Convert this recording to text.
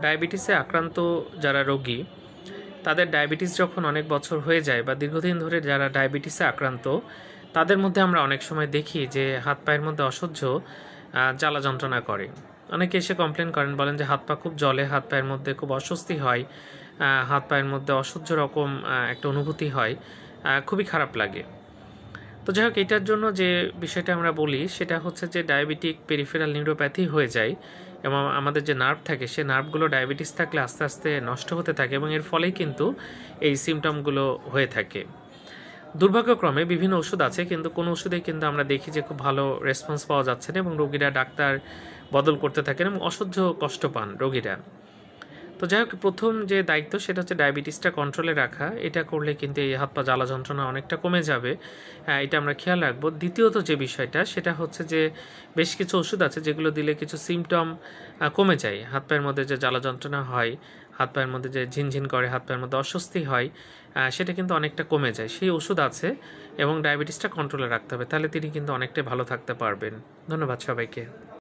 ডায়াবেটিসে আক্রান্ত যারা রোগী তাদের ডায়াবেটিস যখন অনেক বছর হয়ে যায় বা দীর্ঘদিন ধরে যারা ডায়াবেটিসে আক্রান্ত তাদের মধ্যে আমরা অনেক সময় দেখি যে হাত পায়ের মধ্যে অসহ্য জ্বালা যন্ত্রণা করে। অনেকে এসে কমপ্লেন করেন, বলেন যে হাত পা খুব জ্বলে, হাত পায়ের মধ্যে খুব অস্বস্তি হয়, হাত পায়ের মধ্যে অসহ্য রকম একটা অনুভূতি হয়, খুবই খারাপ লাগে। তো যাই হোক, এটার জন্য যে বিষয়টা আমরা বলি সেটা হচ্ছে যে ডায়াবেটিক পেরিফেরাল নিউরোপ্যাথি হয়ে যায় এবং আমাদের যে নার্ভ থাকে সে নার্ভগুলো ডায়াবেটিস থাকলে আস্তে আস্তে নষ্ট হতে থাকে এবং এর ফলেই কিন্তু এই সিমটমগুলো হয়ে থাকে। দুর্ভাগ্যক্রমে বিভিন্ন ওষুধ আছে, কিন্তু কোনো ওষুধেই কিন্তু আমরা দেখি যে খুব ভালো রেসপন্স পাওয়া যাচ্ছে না এবং রোগীরা ডাক্তার বদল করতে থাকেন এবং অসহ্য কষ্ট পান রোগীরা। তো যাই হোক, প্রথম যে দায়িত্ব সেটা হচ্ছে ডায়াবেটিসটা কন্ট্রোলে রাখা। এটা করলে কিন্তু এই হাত পা জ্বালা যন্ত্রণা অনেকটা কমে যাবে, এটা আমরা খেয়াল রাখবো। দ্বিতীয়ত যে বিষয়টা সেটা হচ্ছে যে বেশ কিছু ওষুধ আছে যেগুলো দিলে কিছু সিমটম কমে যায়। হাত পায়ের মধ্যে যে জ্বালা যন্ত্রণা হয়, হাত পায়ের মধ্যে যে ঝিনঝিন করে, হাত পায়ের মধ্যে অস্বস্তি হয়, সেটা কিন্তু অনেকটা কমে যায়। সেই ওষুধ আছে এবং ডায়াবেটিসটা কন্ট্রোলে রাখতে হবে, তাহলে তিনি কিন্তু অনেকটাই ভালো থাকতে পারবেন। ধন্যবাদ সবাইকে।